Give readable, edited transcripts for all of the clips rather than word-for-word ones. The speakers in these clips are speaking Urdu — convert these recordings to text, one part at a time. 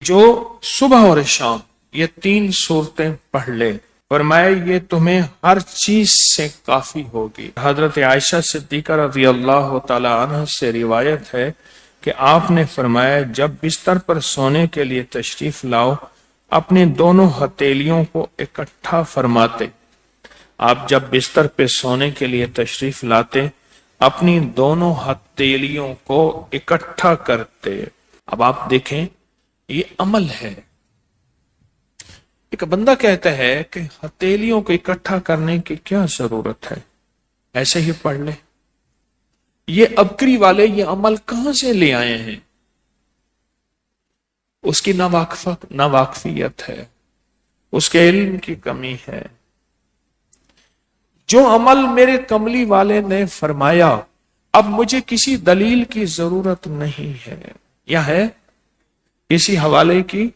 جو صبح اور شام یہ 3 صورتیں پڑھ لے، فرمائے یہ تمہیں ہر چیز سے کافی ہوگی۔ حضرت عائشہ صدیقہ رضی اللہ تعالی عنہ سے روایت ہے کہ آپ نے فرمایا جب بستر پر سونے کے لیے تشریف لاؤ اپنے دونوں ہتھیلیوں کو اکٹھا فرماتے۔ آپ جب بستر پہ سونے کے لیے تشریف لاتے اپنی دونوں ہتھیلیوں کو اکٹھا کرتے۔ اب آپ دیکھیں یہ عمل ہے۔ ایک بندہ کہتا ہے کہ ہتھیلیوں کو اکٹھا کرنے کی کیا ضرورت ہے، ایسے ہی پڑھ لے۔ یہ ابکری والے یہ عمل کہاں سے لے آئے ہیں؟ اس کی ناواقفیت ہے، اس کے علم کی کمی ہے۔ جو عمل میرے کملی والے نے فرمایا اب مجھے کسی دلیل کی ضرورت نہیں ہے، یا ہے کسی حوالے کی،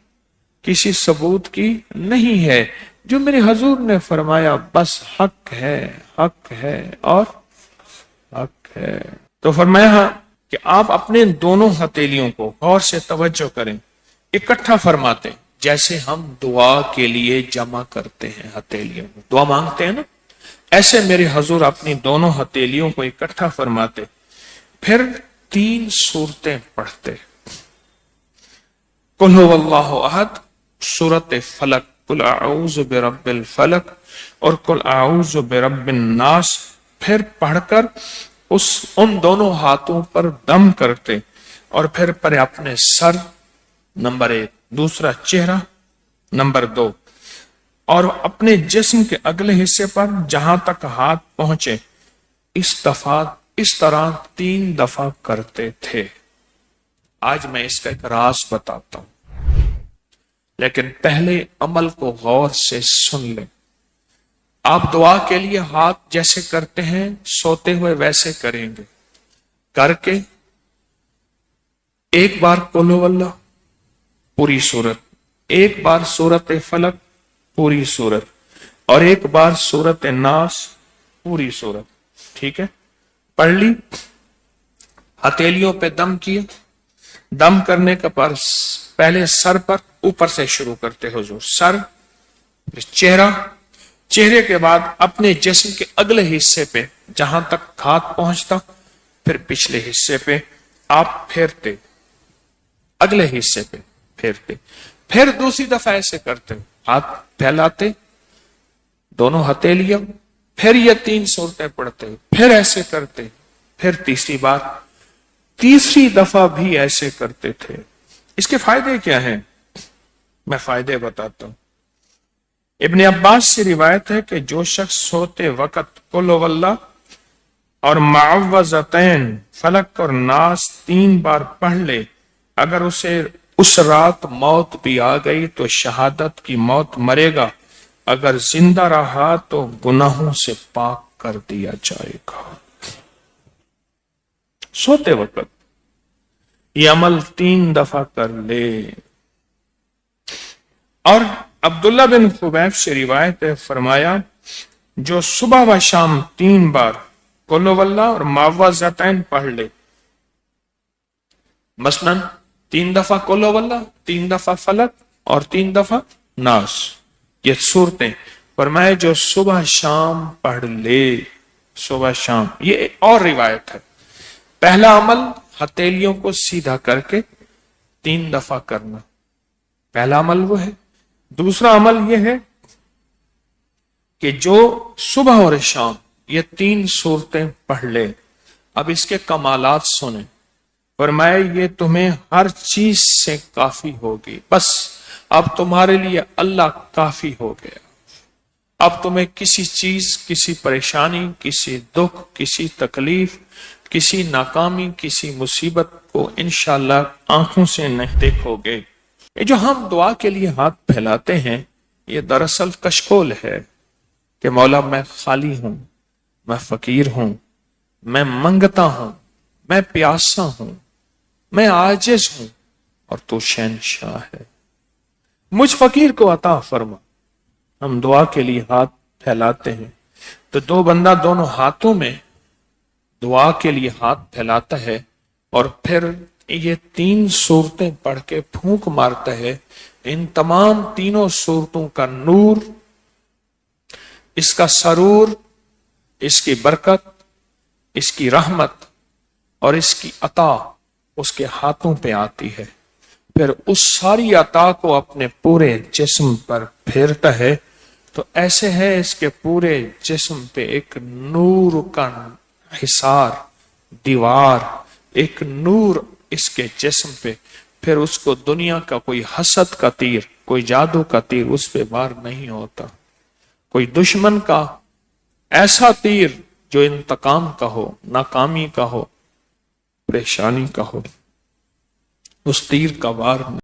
کسی ثبوت کی نہیں ہے۔ جو میرے حضور نے فرمایا بس حق ہے، حق ہے اور حق ہے۔ تو فرمایا کہ آپ اپنے دونوں ہتھیلیوں کو غور سے توجہ کریں، اکٹھا فرماتے جیسے ہم دعا کے لیے جمع کرتے ہیں ہتھیلیوں کو، دعا مانگتے ہیں نا، ایسے میرے حضور اپنی دونوں ہتھیلیوں کو اکٹھا فرماتے، پھر 3 صورتیں پڑھتے۔ قل هو اللہ احد، سورۃ فلق، قل اعوذ برب الفلق اور قل اعوذ برب الناس، پھر پڑھ کر ان دونوں ہاتھوں پر دم کرتے اور پھر پر اپنے سر نمبر 1، دوسرا چہرہ نمبر 2، اور اپنے جسم کے اگلے حصے پر جہاں تک ہاتھ پہنچے اس طرح 3 دفعہ کرتے تھے۔ آج میں اس کا ایک راز بتاتا ہوں، لیکن پہلے عمل کو غور سے سن لیں۔ آپ دعا کے لیے ہاتھ جیسے کرتے ہیں سوتے ہوئے ویسے کریں گے، کر کے ایک بار قل هو اللہ پوری سورت، ایک بار سورۃ فلق پوری سورت، اور ایک بار سورۃ الناس پوری سورت۔ ٹھیک ہے، پڑھ لی، ہتھیلیوں پہ دم کیا۔ دم کرنے کا پر پہلے سر پر اوپر سے شروع کرتے حضور، سر، پھر چہرہ، چہرے کے بعد اپنے جسم کے اگلے حصے پہ جہاں تک ہاتھ پہنچتا، پھر پچھلے حصے پہ آپ پھیرتے، اگلے حصے پہ پھیرتے، پھر دوسری دفعہ ایسے کرتے، ہاتھ پھیلاتے دونوں ہتھیلیاں، پھر یہ 3 صورتیں پڑھتے، پھر ایسے کرتے، پھر تیسری دفعہ بھی ایسے کرتے تھے۔ اس کے فائدے کیا ہیں؟ میں فائدے بتاتا ہوں۔ ابن عباس سے روایت ہے کہ جو شخص سوتے وقت قل هو اللہ اور معوذتین فلق اور ناس 3 بار پڑھ لے، اگر اسے اس رات موت بھی آ گئی تو شہادت کی موت مرے گا، اگر زندہ رہا تو گناہوں سے پاک کر دیا جائے گا۔ سوتے وقت یہ عمل 3 دفعہ کر لے۔ اور عبداللہ بن خبیب سے روایت ہے، فرمایا جو صبح و شام 3 بار قل هو اللہ اور معوذتین پڑھ لے، مثلا 3 دفعہ قل هو اللہ، 3 دفعہ فلق اور 3 دفعہ ناس، یہ صورتیں، فرمایا جو صبح شام پڑھ لے، صبح شام۔ یہ اور روایت ہے، پہلا عمل ہتھیلیوں کو سیدھا کر کے 3 دفعہ کرنا، پہلا عمل وہ ہے۔ دوسرا عمل یہ ہے کہ جو صبح اور شام یہ 3 صورتیں پڑھ لے، اب اس کے کمالات سنیں، فرمایا یہ تمہیں ہر چیز سے کافی ہوگی، بس اب تمہارے لیے اللہ کافی ہو گیا۔ اب تمہیں کسی چیز، کسی پریشانی، کسی دکھ، کسی تکلیف، کسی ناکامی، کسی مصیبت کو انشاءاللہ آنکھوں سے نہیں دیکھو گے۔ یہ جو ہم دعا کے لیے ہاتھ پھیلاتے ہیں یہ دراصل کشکول ہے کہ مولا میں خالی ہوں، میں فقیر ہوں، میں منگتا ہوں، میں پیاسا ہوں، میں عاجز ہوں اور تو شہنشاہ ہے، مجھ فقیر کو عطا فرما۔ ہم دعا کے لیے ہاتھ پھیلاتے ہیں تو 2 بندہ دونوں ہاتھوں میں دعا کے لیے ہاتھ پھیلاتا ہے اور پھر یہ 3 صورتیں پڑھ کے پھونک مارتا ہے، ان تمام تینوں صورتوں کا نور، اس کا سرور، اس کی برکت، اس کی رحمت اور اس کی عطا اس کے ہاتھوں پہ آتی ہے، پھر اس ساری عطا کو اپنے پورے جسم پر پھیرتا ہے، تو ایسے ہے اس کے پورے جسم پہ ایک نور کا حصار، دیوار، ایک نور اس کے جسم پہ، پھر اس کو دنیا کا کوئی حسد کا تیر، کوئی جادو کا تیر اس پہ وار نہیں ہوتا، کوئی دشمن کا ایسا تیر جو انتقام کا ہو، ناکامی کا ہو، پریشانی کا ہو، اس تیر کا وار نہیں